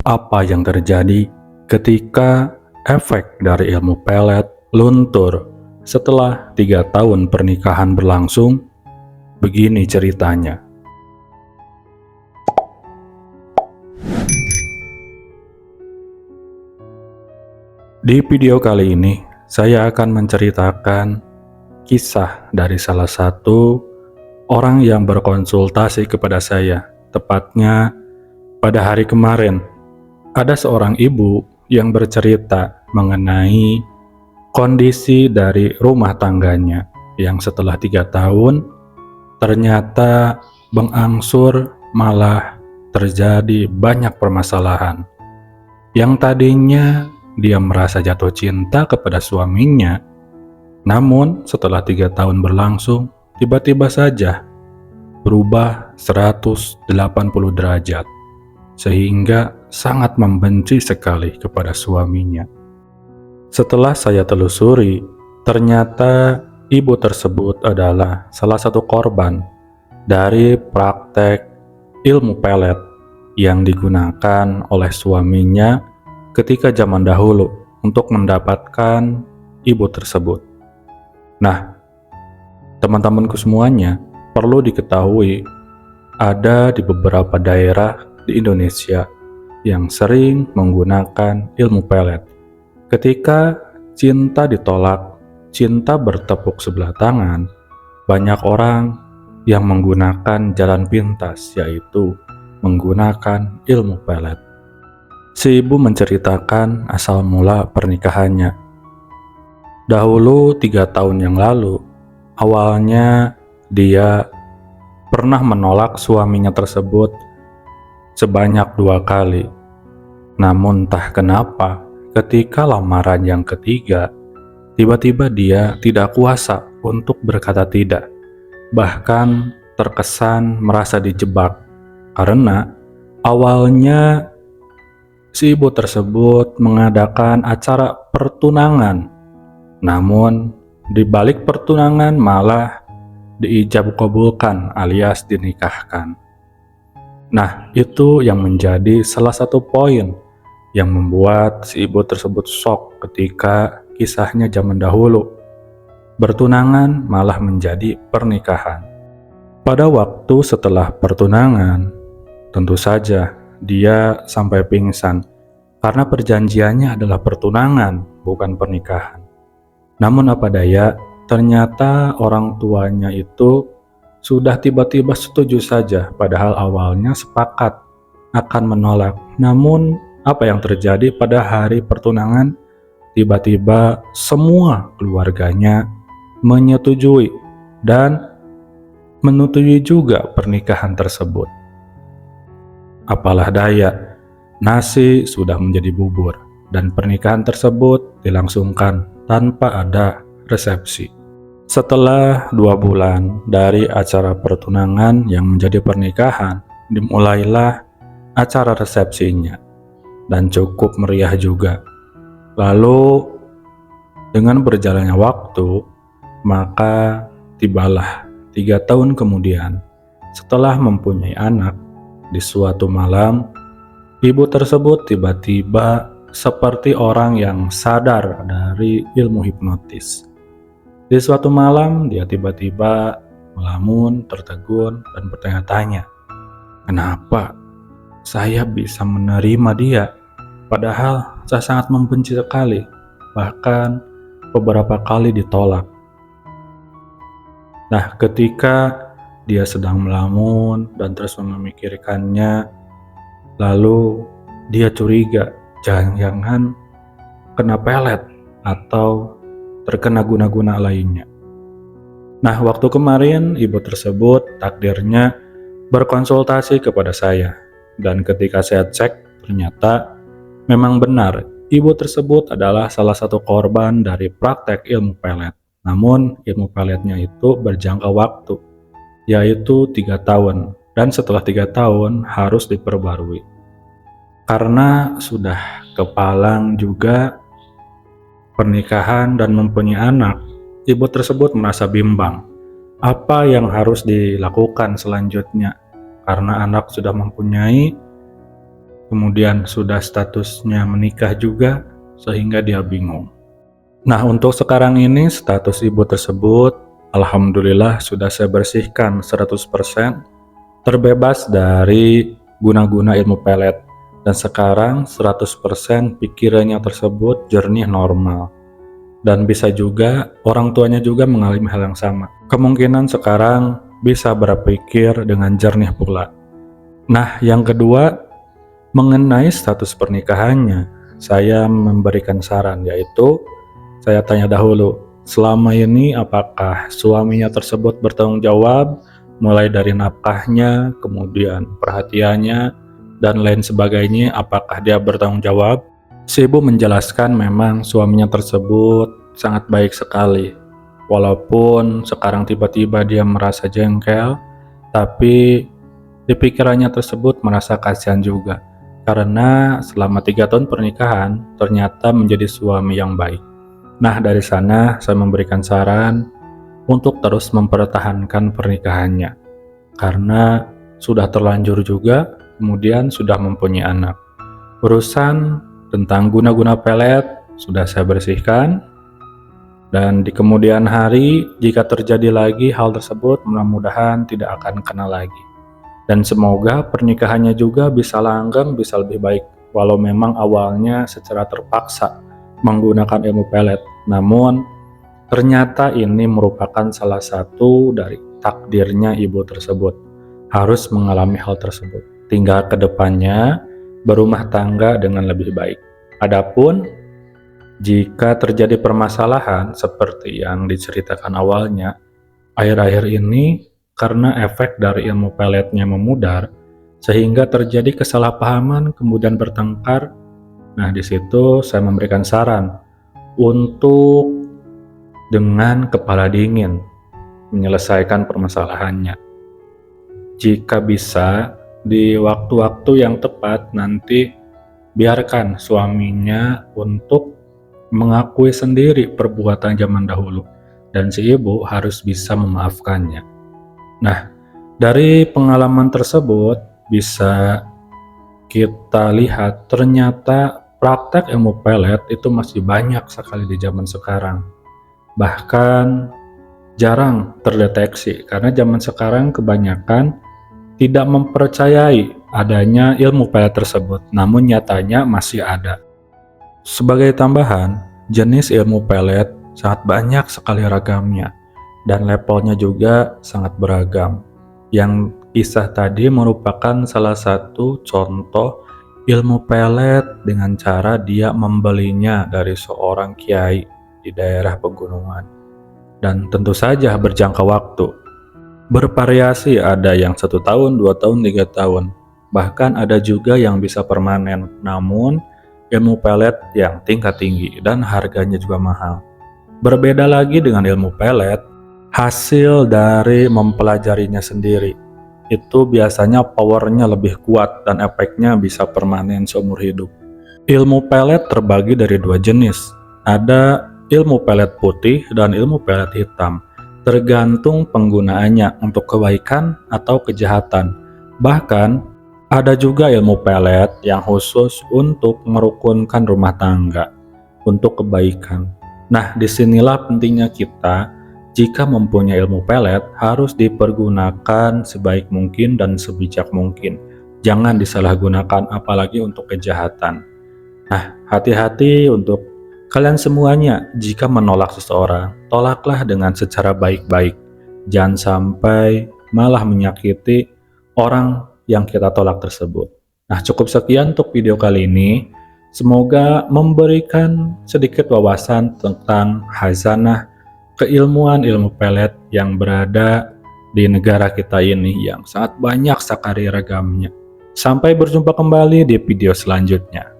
Apa yang terjadi ketika efek dari ilmu pelet luntur setelah 3 tahun pernikahan berlangsung? Begini ceritanya. Di video kali ini, saya akan menceritakan kisah dari salah satu orang yang berkonsultasi kepada saya, tepatnya pada hari kemarin. Ada seorang ibu yang bercerita mengenai kondisi dari rumah tangganya yang setelah 3 tahun ternyata berangsur malah terjadi banyak permasalahan. Yang tadinya dia merasa jatuh cinta kepada suaminya, namun setelah 3 tahun berlangsung, tiba-tiba saja berubah 180 derajat, sehingga sangat membenci sekali kepada suaminya. Setelah saya telusuri, ternyata ibu tersebut adalah salah satu korban dari praktek ilmu pelet yang digunakan oleh suaminya ketika zaman dahulu untuk mendapatkan ibu tersebut. Nah, teman-temanku semuanya, perlu diketahui ada di beberapa daerah di Indonesia yang sering menggunakan ilmu pelet. Ketika cinta ditolak, cinta bertepuk sebelah tangan, banyak orang yang menggunakan jalan pintas, yaitu menggunakan ilmu pelet. Si ibu menceritakan asal mula pernikahannya. Dahulu 3 tahun yang lalu, awalnya dia pernah menolak suaminya tersebut sebanyak 2 kali. Namun entah kenapa, ketika lamaran yang ketiga, tiba-tiba dia tidak kuasa untuk berkata tidak. Bahkan terkesan merasa dijebak, karena awalnya si ibu tersebut mengadakan acara pertunangan. Namun di balik pertunangan malah diijab kabulkan alias dinikahkan. Nah, itu yang menjadi salah satu poin yang membuat si ibu tersebut shock ketika kisahnya zaman dahulu. Bertunangan malah menjadi pernikahan. Pada waktu setelah pertunangan, tentu saja dia sampai pingsan karena perjanjiannya adalah pertunangan, bukan pernikahan. Namun apa daya, ternyata orang tuanya itu sudah tiba-tiba setuju saja, padahal awalnya sepakat akan menolak. Namun apa yang terjadi pada hari pertunangan? Tiba-tiba semua keluarganya menyetujui dan menyetujui juga pernikahan tersebut. Apalah daya, nasi sudah menjadi bubur dan pernikahan tersebut dilangsungkan tanpa ada resepsi. Setelah 2 bulan dari acara pertunangan yang menjadi pernikahan, dimulailah acara resepsinya dan cukup meriah juga. Lalu dengan berjalannya waktu, maka tibalah 3 tahun kemudian setelah mempunyai anak. Di suatu malam, ibu tersebut tiba-tiba seperti orang yang sadar dari ilmu hipnotis. Di suatu malam, dia tiba-tiba melamun, tertegun, dan bertanya-tanya, kenapa saya bisa menerima dia? Padahal saya sangat membenci sekali, bahkan beberapa kali ditolak. Nah, ketika dia sedang melamun dan terus memikirkannya, lalu dia curiga, jangan-jangan kena pelet atau terkena guna-guna lainnya. Nah, waktu kemarin ibu tersebut takdirnya berkonsultasi kepada saya, dan ketika saya cek, ternyata memang benar ibu tersebut adalah salah satu korban dari praktek ilmu pelet. Namun ilmu peletnya itu berjangka waktu, yaitu 3 tahun, dan setelah 3 tahun harus diperbarui. Karena sudah kepalang juga pernikahan dan mempunyai anak, ibu tersebut merasa bimbang. Apa yang harus dilakukan selanjutnya? Karena anak sudah mempunyai kemudian sudah statusnya menikah juga, sehingga dia bingung. Nah, untuk sekarang ini status ibu tersebut alhamdulillah sudah saya bersihkan 100%, terbebas dari guna-guna ilmu pelet, dan sekarang 100% pikirannya tersebut jernih normal. Dan bisa juga orang tuanya juga mengalami hal yang sama. Kemungkinan sekarang bisa berpikir dengan jernih pula. Nah, yang kedua, mengenai status pernikahannya, saya memberikan saran, yaitu saya tanya dahulu, selama ini apakah suaminya tersebut bertanggung jawab, mulai dari nafkahnya, kemudian perhatiannya, dan lain sebagainya, apakah dia bertanggung jawab? Si ibu menjelaskan memang suaminya tersebut sangat baik sekali. Walaupun sekarang tiba-tiba dia merasa jengkel, tapi di pikirannya tersebut merasa kasihan juga. Karena selama 3 tahun pernikahan, ternyata menjadi suami yang baik. Nah, dari sana saya memberikan saran untuk terus mempertahankan pernikahannya. Karena sudah terlanjur juga, kemudian sudah mempunyai anak. Urusan tentang guna-guna pelet sudah saya bersihkan, dan di kemudian hari jika terjadi lagi hal tersebut, mudah-mudahan tidak akan kena lagi. Dan semoga pernikahannya juga bisa langgeng, bisa lebih baik, walau memang awalnya secara terpaksa menggunakan ilmu pelet. Namun ternyata ini merupakan salah satu dari takdirnya ibu tersebut, harus mengalami hal tersebut. Tinggal ke depannya berumah tangga dengan lebih baik. Adapun jika terjadi permasalahan seperti yang diceritakan awalnya, akhir-akhir ini karena efek dari ilmu peletnya memudar, sehingga terjadi kesalahpahaman kemudian bertengkar. Nah, di situ saya memberikan saran untuk dengan kepala dingin menyelesaikan permasalahannya. Jika bisa, di waktu-waktu yang tepat nanti biarkan suaminya untuk mengakui sendiri perbuatan zaman dahulu, dan si ibu harus bisa memaafkannya. Nah, dari pengalaman tersebut bisa kita lihat ternyata praktek ilmu pelet itu masih banyak sekali di zaman sekarang. Bahkan jarang terdeteksi karena zaman sekarang kebanyakan tidak mempercayai adanya ilmu pelet tersebut, namun nyatanya masih ada. Sebagai tambahan, jenis ilmu pelet sangat banyak sekali ragamnya, dan levelnya juga sangat beragam. Yang kisah tadi merupakan salah satu contoh ilmu pelet dengan cara dia membelinya dari seorang kiai di daerah pegunungan. Dan tentu saja berjangka waktu. Bervariasi, ada yang 1 tahun, 2 tahun, 3 tahun. Bahkan ada juga yang bisa permanen, namun ilmu pelet yang tingkat tinggi dan harganya juga mahal. Berbeda lagi dengan ilmu pelet, hasil dari mempelajarinya sendiri. Itu biasanya powernya lebih kuat dan efeknya bisa permanen seumur hidup. Ilmu pelet terbagi dari 2 jenis. Ada ilmu pelet putih dan ilmu pelet hitam. Tergantung penggunaannya untuk kebaikan atau kejahatan. Bahkan ada juga ilmu pelet yang khusus untuk merukunkan rumah tangga untuk kebaikan. Nah, disinilah pentingnya kita jika mempunyai ilmu pelet harus dipergunakan sebaik mungkin dan sebijak mungkin. Jangan disalahgunakan apalagi untuk kejahatan. Nah, hati-hati untuk kalian semuanya. Jika menolak seseorang, tolaklah dengan secara baik-baik. Jangan sampai malah menyakiti orang yang kita tolak tersebut. Nah, cukup sekian untuk video kali ini. Semoga memberikan sedikit wawasan tentang khazanah keilmuan ilmu pelet yang berada di negara kita ini yang sangat banyak sekali ragamnya. Sampai berjumpa kembali di video selanjutnya.